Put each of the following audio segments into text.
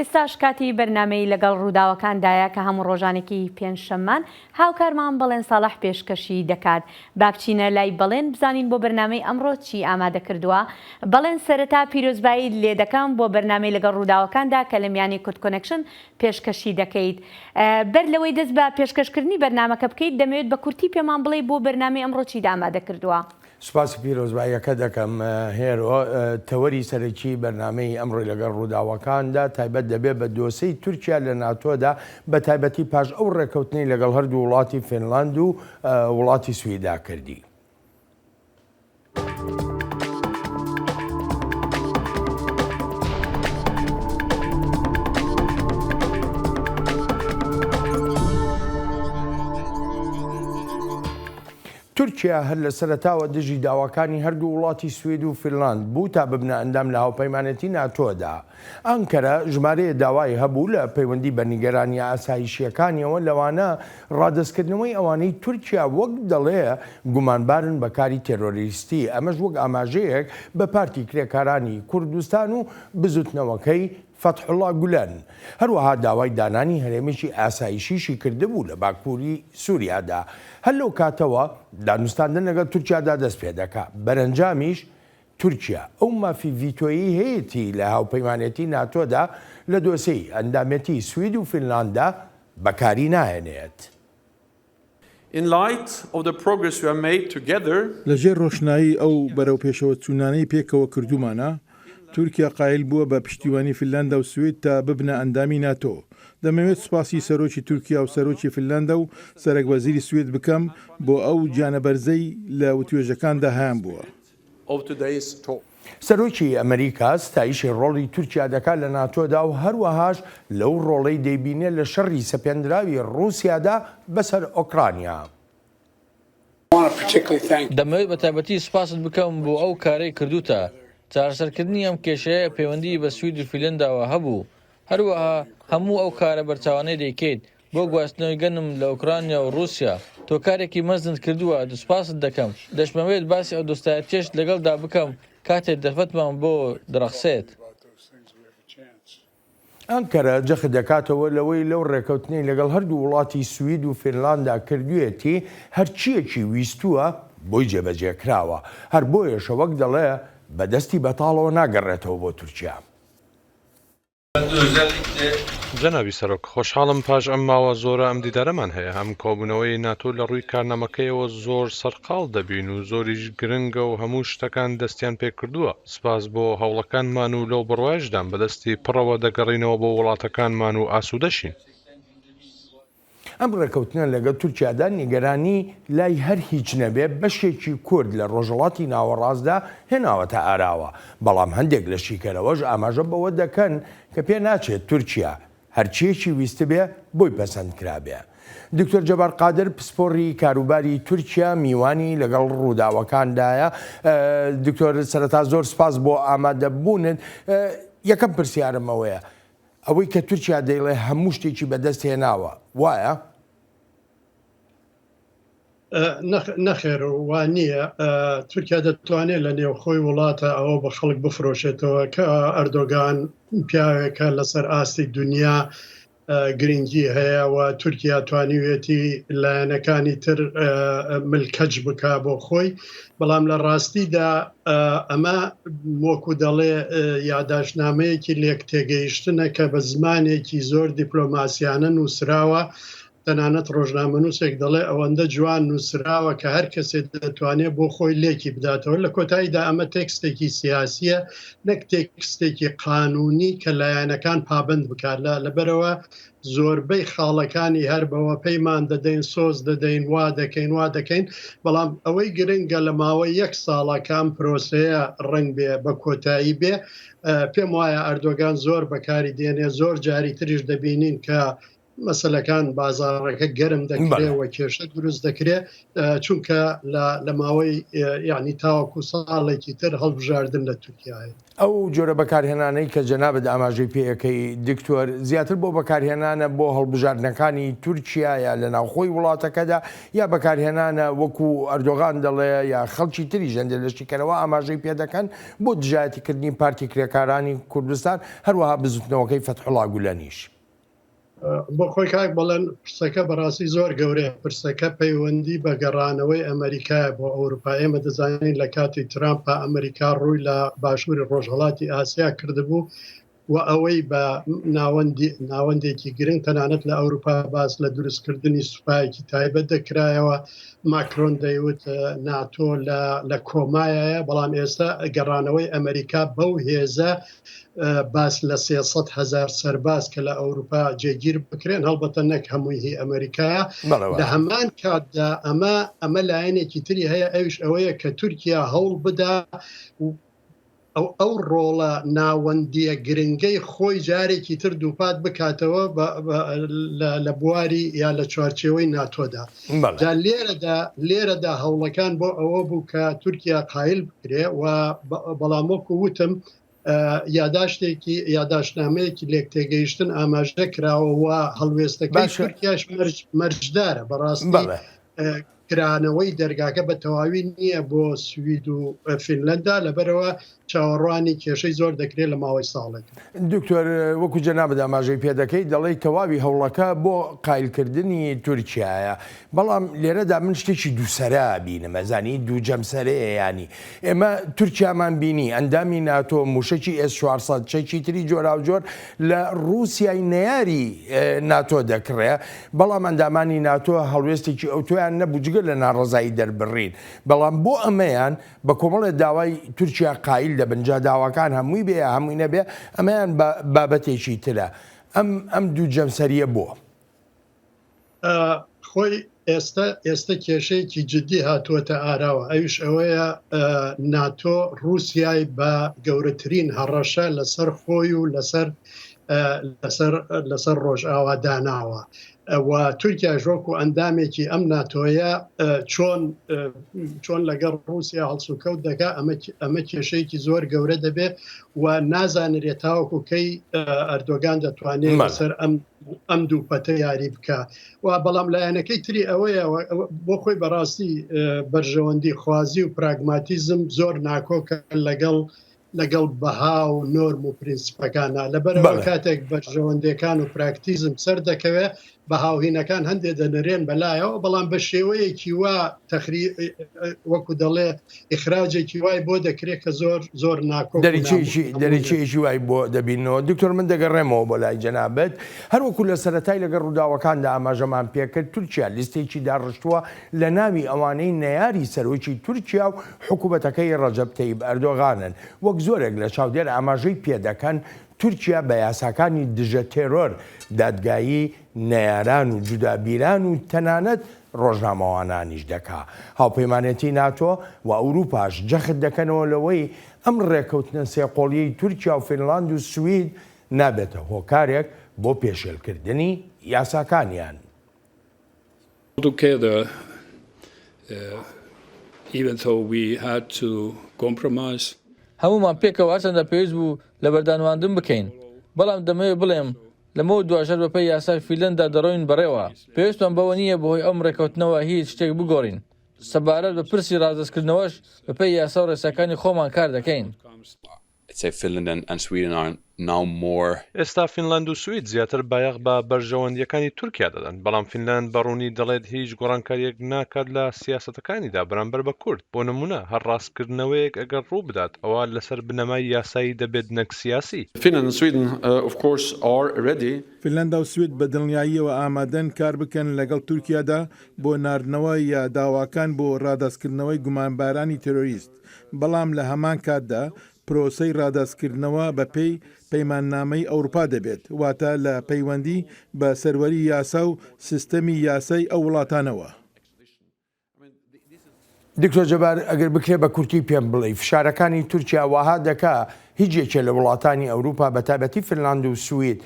ئێستاش کاتی بەرنامەی لەگەڵ ڕووداوەکاندایە کە هەموو ڕۆژانێکی پێنجشەممان هاوکارمان بەڵێن ساڵح پێشکەشی دەکات. با بچینە لای بەڵێن بزانین بۆ بەرنامەی ئەمڕۆ چی ئامادە کردووە. بەڵێن سەرەتا پیرۆزبایی لێ دەکەم بۆ بەرنامەی لەگەڵ ڕووداوەکاندا کە لە میانی کورد کۆنەکشن پێشکەشی دەکەیت. بەر لەوەی دەست بە پێشکەشکردنی بەرنامەکە بکەیت دەمەوێت بە کورتی پێمان بڵێ بۆ بەرنامەی ئەمڕۆ چی ئامادە کردووە. سپاسی پیرۆزباییەکە دەکەم هێرۆ تەوەری سەرەکی بەرنامەی ئەمڕۆی لەگەڵ ڕووداوەکاندا تایبەت دەبێت بە دۆسەی تورکیا لە ناتۆدا بە تایبەتی پاش ئەو ڕێکەوتنی لەگەڵ هەردوو وڵاتی فینلاند و وڵاتی سویدا کردی. تورکیا هەر لە سەرەتاوە دژی داواکانی هەردوو وڵاتی سوید و فینلاند بوو تا ببنە ئەندام لە هاوپەیمانەتی ناتۆدا. ئەنکەرە ژمارەیە داوای هەبوو لە پەیوەندی بە نیگەرانی ئاسایشیەکانیەوە لەوانە ڕادەستکردنەوەی ئەوانەی تورکیا وەک دەڵێ گومانبارن بە کاری تێرۆریستی، ئەمەش وەک ئاماژەیەک بە پارتی کرێکارانی کوردستان و بزوتنەوەکەی فتحوڵا گولەن. هەروەها داوای دانانی هەرێمێکی ئاسایشیشی کردبوو لە باکووری سووریادا. هەر لەو کاتەوە دانوستاندن لەگەڵ تورکیادا دەست پێ دەکات. بەرەنجامیش تورکیا ئەو مافی ڤیتۆیی هەیەی لە هاوپەیمانێتی ناتۆدا لە دۆسەی ئەندامەتی سوید و فینلاندا بەکاری ناهێنێت. لەژێر ڕۆشنایی ئەو بەرەوپێشەوە چوونانەی پێکەوە کردومانە، تورکیا قایل بووە بە پشتیوانی فینلاندا و سوید تا ببنە ئەندامی ناتۆ. دەمەوێت سوپاسی سەرۆکی تورکیا و سەرۆکی فینلاندا و سەرەکوەزیری سوید بکەم بۆ ئەو گیانەبەرزەی لە وتوێژەکاندا هەیان بووە. سەرۆکی ئەمریکا ستایشی ڕۆڵی تورکیا دەکات لە ناتۆدا و هەروەهاش لەو ڕۆڵەی دەیبینێت لە شەڕی سەپێنراوی ڕووسیادا بەسەر ئۆکرانیا. دەمەوێت بە تایبەتی سوپاست بکەم بۆ ئەو کارەی کردوتە. چارەسەرکردنی ئەم کێشەیە پەیوەندی بە سوید و فینلاندەوە هەبوو. هەروەها هەموو ئەو کارە بەرچاوانەی دەیکەیت بۆ گواستنەوەی گەنم لە ئوکرانیا و رووسیا. تۆ کارێکی مەزنت کردووە، دەسوپاست دەکەم. دەشمەوێت باسی ئەو دۆستایەتیەش لەگەڵدا بکەم کاتێک دەرفەتمان بۆ دڕەخسێت. ئەنکەرە جەخ دەکاتەوە لەوەی لەو ڕێکەوتنی لەگەڵ هەردوو وڵاتی سوید و فینلاندا کردوێتی هەرچیەکی ویستووە بۆی جێبەجێکراوە. هەر بۆیەشە وەک دەڵێ بەدەستی بەتاڵەوە ناگەڕێتەوە بۆ تورکیا. جەنابی سەرۆک، خۆشحاڵم پاش ئەم ماوە زۆرە ئەم دیدارەمان هەیە. هەم کۆبوونەوەی ناتۆ لە ڕووی کارنامەکەیەوە زۆر سەرقاڵ دەبین و زۆریش گرنگە و هەموو شتەکان دەستیان پێ کردووە. سپاس بۆ هەوڵەکانمان و لەو بڕواژدان بەدەستی پڕەوە دەگەڕینەوە بۆ وڵاتەکانمان و ئاسوودەشین. ئەم ڕێکەوتنە لەگەڵ تورکیادا نیگەرانی لای هەر هیچ نەبێ بەشێکی کورد لە ڕۆژهەڵاتی ناوەڕاستدا هێناوەتە ئاراوە. بەڵام هەندێک لە شیکەرەوەش ئاماژە بەوە دەکەن کە پێ ناچێت تورکیا هەرچیەکی ویستە بێ بۆی پەسەند کرابێ. دکتۆر جەبار قادر پسپۆڕی کاروباری تورکیا میوانی لەگەڵ ڕووداوەکاندایە. دکتۆر سەرەتا زۆر سپاس بۆ ئامادەبوونت. یەکەم پرسیارمەوەیە ئەوەی کە تورکیا دەیڵێ هەموو شتێکی بەدەست هێناوە وایە؟ نەخێر وان نییە. تورکیا دەتوانێت لە نێوخۆی وڵاتە ئەوە بە خەڵک بفرۆشێتەوە کە ئەردۆگان پیاوێکە لەسەر ئاستی دنیا گرنگی هەیە و تورکیا توانیوێتی لایەنەکانی تر ملکەج بکا بۆ خۆی. بەڵام لە ڕاستیدا ئەمە وەکو دەڵێ یاداشنامەیەکی لێک تێگەیشتنە کە بە زمانێکی زۆر دیپلۆماسیانە نووسراوە. تەنانەت ڕۆژنامەنووسێک دەڵێ ئەوەندە جوان نووسراوە کە هەر کەسێک دەتوانێت بۆ خۆی لێکی بداتەوە. لە کۆتاییدا ئەمە تێکستێکی سیاسیە نەک تێکستێکی قانونی کە لایەنەکان پابند بکات. لەبەرەوە زۆربەی خاڵەکانی هەر بەوە پەیمان دەدەین، سۆز دەدەین، وا دەکەین. بەڵام ئەوەی گرنگە لە ماوەی 1 ساڵە کام پرۆسەیە ڕنگ بێ بە کۆتایی بێ. پێم وایە ئەردۆگان زۆر بەکاری دێنێ. زۆر جاری تریش دەبینین کە مەسەلەکان بازارڕەکە گەرم دەکرێت و کێشە دروست دەکرێت چونکە لە ماوەی یعنی تاوەکو ساڵێکی تر هەڵبژاردن لە تورکیایە. ئەو جۆرە بەکارهێنانەی کە جەنابەت ئاماژەی پێەکەی دکتۆر زیاتر بۆ بەکارهێنانە بۆ هەڵبژاردنەکانی تورکیایە لە ناوخۆی وڵاتەکەدا یا بەکارهێنانە وەکو ئەردۆغان دەڵێ یا خەڵکی تری ژەندە لەشتیکەرەوە ئاماژەی پێ دەکەن بۆ دژایەتیکردنی پارتی کرێکارانی کوردستان هەروەها بزوتنەوەکەی فەتحوڵا گولەنیش. بۆ خۆی کاک بەڵێن پرسەکە بەڕاستی زۆر گەورەیە. پرسەکە پەیوەندی بە گەڕانەوەی ئەمریکای بۆ ئەوروپا. ئێمە دەزانین لە کاتی ترامپە ئەمریکا ڕووی لە باشووری ڕۆژهەڵاتی ئاسیا کردبوو و ئەوەی بە ناوەندێکی گرنگ تەنانەت لە ئەوروپا باس لە دروستکردنی سوپایەکی تایبەت دەکرایەوە. ماکرۆن دەیوت ناتۆ لە کۆمایە، بەڵام ئێستا گەڕانەوەی ئەمریکا بەو هێزە باس لە 300,000 سەرباز کە لە ئەوروپا جێگیر بکرێن هەڵبەتە نەک هەمووی ئەمریکایە. لە هەمان کاتدا ئەمە لایەنێکی تری هەیە، ئەوش ئەوەیە کە تورکیا هەوڵ بدا ئەو ڕۆڵە ناوەندیە گرنگەی خۆی جارێکی تر دووپات بکاتەوە لە بواری یا لە چوارچێوەی ناتۆدا. لێرەدا هەوڵەکان بۆ ئەوە بوو کە تورکیا قایل بکرێ و بەڵام وەکو وتم یاداشنامەیەکی لێک تێگەیشتن ئاماژە کراوە و هەڵوێستەکەی تورکیاش مەرجدارە. بەڕاستی کرانەوەی دەرگاکە بە تەواوی نییە بۆ سوید و فینلەندا، لەبەرەوە چاوەڕوانی کێشەی زۆر دەکرێت لە ماوەی ساڵێک. دکتۆر وەکو جەنابەت ئاماژەی پێ دەکەی دەڵێی تەواوی هەوڵەکە بۆ قایلکردنی تورکیایە، بەڵام لێرەدا من شتێکی دووسەرا بینم، ئەزانی دوو جەمسەرەیە. ینی ئێمە تورکیامان بینی ئەندامی ناتۆ موشەکی S-400 چەکی تری جۆرا و جۆر لە رووسیای نەیاری ناتۆ دەکڕێ، بەڵام ئەندامانی ناتۆ هەڵوێستێکی ئەوتۆیان نەبوو جگە لە ناڕەزایی دەربڕین. بەڵام بۆ ئەمەیان بە کۆمەڵە داوای تورکیا قایل دەبنجا داواکان هەمووی بێ هەمووی نەبێ، ئەمەیان بابەتێکی ترە. ئەم دوو جەمسەریە بووە خۆی ئێستا کێشەیەکی جددی هاتووەتە ئاراوە. ئەوش ئەوەیە ناتۆ رووسیای بە گەورەترین هەڕەشە لەسەر خۆی و لەسەر ڕۆژئاوا داناوە و تورکیا ژۆکو ئەندامێکی ئەم ناتۆیە چۆن لەگەڵ رووسیا هەڵسوکەوت دەکا. ئەمە کێشەیەکی زۆر گەورە دەبێت و نازانرێت تاوەکوکەی ئەردۆگان دەتوانێت لەسەر ئەم دووپەتە یاری بکە. و بەڵام لایەنەکەی تری ئەوەیە بۆ خۆی بەڕاستی بەرژەوەندی خوازی و پراگماتیزم زۆر ناکۆکە لەگەڵ بەها و نۆرم و پرینسیپەکانە. لەبەرەوە کاتێک بەرژەوەندەکان و پراکتیزم سەر دەکەوێت بە هاوهینەکان هەندێک دەنەرێن بەلایەوە، بەڵام بە شێوەیەکی وا وەکو دەڵێ ئیخراجێکی وای بۆ دەکرێت کە زۆر ناکۆک دەرەچێکی وای بۆ دەبینەوە. دکتۆر من دەگەڕێمەوە بۆ لای جەنابەت، هەروەکو لە سەرەتای لەگەڵ ڕووداوەکاندا ئاماژەمان پێکرد تورکیا لیستێکی داڕشتووە لە ناوی ئەوانەی نەیاری سەرۆکی تورکیا و حکوومەتەکەی ڕەجەب تەیب ئەردۆغانن. وەک زۆرێک لە چاودێر ئاماژەی پێدەکەن تورکیا بە یاساکانی دژە تێرۆر دادگایی نەیاران و جودابیران و تەنانەت ڕۆژنامەوانانیش دەکا. هاوپەیمانەتی ناتۆ و ئەوروپاش جەخت دەکەنەوە لەوەی ئەم ڕێکەوتنە سێقۆڵیەی تورکیا و فینلاند و سوید نابێتە هۆکارێک بۆ پێشێلکردنی یاساکانیان. هەمومان پێکەوە هەرچەندە پێویست بوو لە بەردانواندن بکەین، بەڵام دەمەوێت بڵێم لەمەوە دواشەر بەپێی یاسای فینلەندا دەڕۆین بەڕێوە. پێویستمان بەوە نییە بەهۆی ئەم ڕێکەوتنەوە هیچ شتێک بگۆڕین. سەبارەت بە پرسی ڕازدەستکردنەوەش بەپێی یاسا و ڕێساکانی خۆمان کار دەکەین. ئێستا فینلاند و سوید زیاتر بایەق بە بەرژەوەندیەکانی تورکیا دەدەن، بەڵام فینلاند بەڕوونی دەڵێت هیچ گۆڕانکاریەک ناکات لە سیاسەتەکانیدا بەرامبەر بە کورد. بۆ نمونە هەر ڕاستکردنەوەیەک ئەگەر ڕوو بدات ئەوە لەسەر بنەمای یاسایی دەبێت نەک سیاسی. فینلەندا و سوید بە دڵنیاییەوە ئامادەن کار بکەن لەگەڵ تورکیادا بۆ ناردنەوە یا داواکان بۆ ڕاداستکردنەوەی گومانبارانی تێرۆریست، بەڵام لە هەمان کاتدا پرۆسەی ڕاداستکردنەوە بە پێی پەیماننامەی ئەوروپا دەبێت، واتە لە پەیوەندی بە سەروەری یاسا و سیستەمی یاسای ئەو وڵاتانەوە. دکتۆر جەبار ئەگەر بکرێ بە کورتی پێم بڵێ فشارەکانی تورکیا وەها دەکا هیچ یەکێ لە وڵاتانی ئەوروپا بە تایبەتی فنلاند و سوید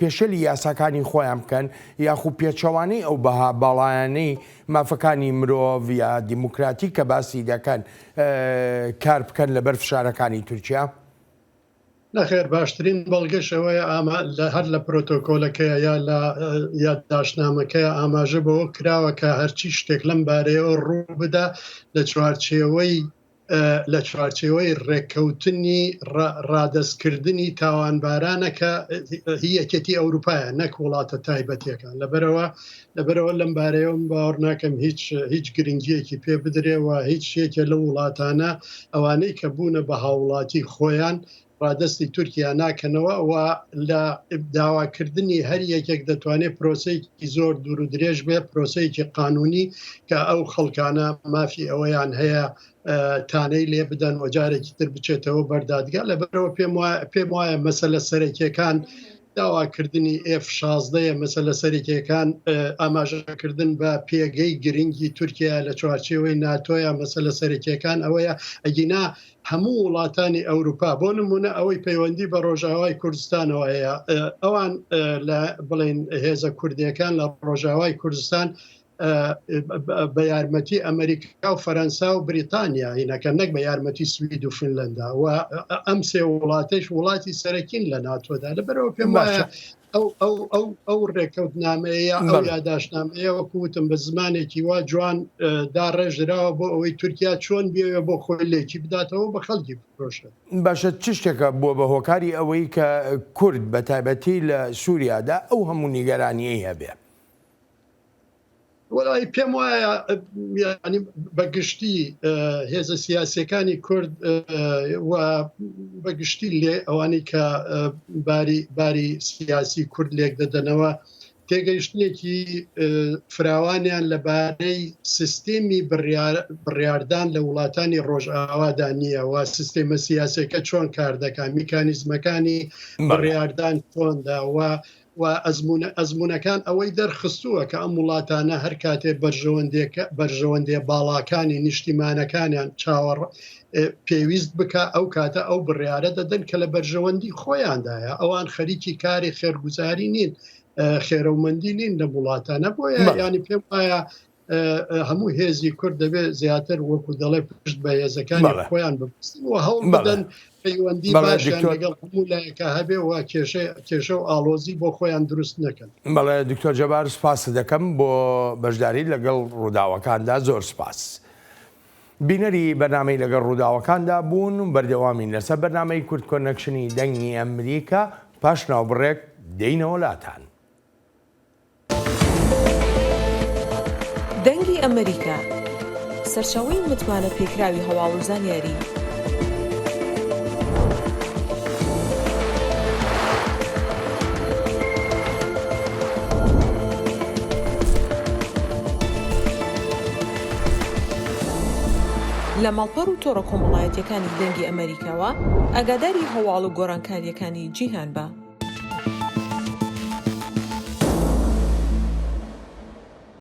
پێشەلی یاساکانی خۆیان بکەن یاخو پێچەوانەی ئەو بەها باڵایانەی مافەکانی مرۆڤ یا دیموکراتی کە باسی دەکەن کار بکەن لەبەر فشارەکانی تورکیا؟ نەخێر باشترین بەڵگەشەوەی هەر لە پرۆتۆکۆلەکەیە یا لە یادداشتنامەکەی ئاماژە بەوە کراوە کە هەرچی شتێک لەم بارەیەوە ڕوو بدە لە چوارچێوەی ڕێککەوتنی ڕادەستکردنی تاوانبارانەکە هیەکەتی ئەوروپایە نەک وڵاتە تایبەتیەکان لەبەرەوە لەم بارەیەوە باوەڕ ناکەم هیچ گرنگیەکی پێ بدرێەوە هیچ شتێکە لە وڵاتانە ئەوانەی کە بوونە بە هاوڵاتی خۆیان ڕادستی تورکیا ناکەنەوە و لە داواکردنی هەر یەکێک دەتوانێت پرۆسەیەکی زۆر دوور و درێژ بێ پرۆسەیەکی قانونی کە ئەو خەڵکانە مافی ئەوەیان هەیە تانەی لێ بدەن و جارێکی تر بچێتەوە بەردادگا لەبەرەوە پێم وایە مەسەلە سەرەکیەکان داواکردنی F16 مەسەلە سەرەکیەکان ئاماژەکردن بە پێگەی گرنگی تورکیا لە چوارچێوەی ناتۆیە مەسەلە سەرەکیەکان ئەوەیە ئەگینا هەموو وڵاتانی ئەوروپا بۆ نمونە ئەوەی پەیوەندی بە ڕۆژاوای کوردستانەوە هەیە ئەوان لە بڵێن هێزە کوردیەکان لە ڕۆژاوای کوردستان بە یارمەتی ئەمریکا و فەرەنسا و بریتانیا هینەکە نەک بە یارمەتی سوید و فنلەندا و ئەم سێ وڵاتش وڵاتی سەرەکین لە ناتۆدا لەبەرەوە پێم وایە ئەو ڕێکەوتنامەیە ئەو یادداشتنامەیە وەکوتم بە زمانێکی وا جوان داڕێژراوە بۆ ئەوەی تورکیا چۆن بێوێ بۆ خۆی لێکی بداتەوە بە خەڵکی بفرۆشە. باشە چ شتێکە بووە بە هۆکاری ئەوەی کە کورد بە تایبەتی لە سووریادا ئەو هەموو نیگەرانیەی هەبێ؟ وڵی پێم وایە ینی بەگشتی هێزە سیاسەکانی کورد و بەگشتی لێ ئەوانەی کە باری سیاسی کورد لێک دەدەنەوە تێگەیشتنێکی فراوانیان لەبارەی سیستێمی بڕیاردان لە وڵاتانی ڕۆژئاوادا نییە و سیستێمە سیاسەکە چۆن کار دەکات میکانیزمەکانی بڕیاردان چۆندا و ئەزمونونەکان ئەوەی دەرخستووە کە ئەم وڵاتانە هەر کاتێ بەرژەوەندێ باڵاکانی نیشتیمانەکانیان چاوەڕ پێویست بکە ئەو کاتە ئەو بڕیارە دەدەن کە لە بەرژەوەندی خۆیاندایە ئەوان خەریکی کاری خێرگوزاری نین خێرەومەندی نین لە وڵاتانە بۆیە ینی پێم وایە هەموو هێزی کورد دەبێت زیاتر وەکو دەڵێ پشت بە هێزەکانی خۆیان ببستن و هەوڵ بدەن پەیوەندی باشیان لەگەڵ هەموو لایەکە هەبێ و کێشە و ئاڵۆزی بۆ خۆیان دروست نەکەن. بەڵێ دکتۆر جەبار سپاس دەکەم بۆ بەشداری لەگەڵ ڕووداوەکاندا زۆر سپاس. بینەری بەرنامەی لەگەڵ ڕووداوەکاندا بوون و بەردەوامین لەسەر بەرنامەی کورد کۆنەکشنی دەنگی ئەمریکا پاش ناوبڕێک دێینەوە لاتان. دەنگی ئەمریکا سەرچاوەی متمانە پێکراوی هەواڵ و زانیاری لە ماڵپەڕ و تۆڕە کۆمەڵایەتیەکانی دەنگی ئەمریکاوە ئاگاداری هەواڵ و گۆڕانکاریەکانی جیهان بە.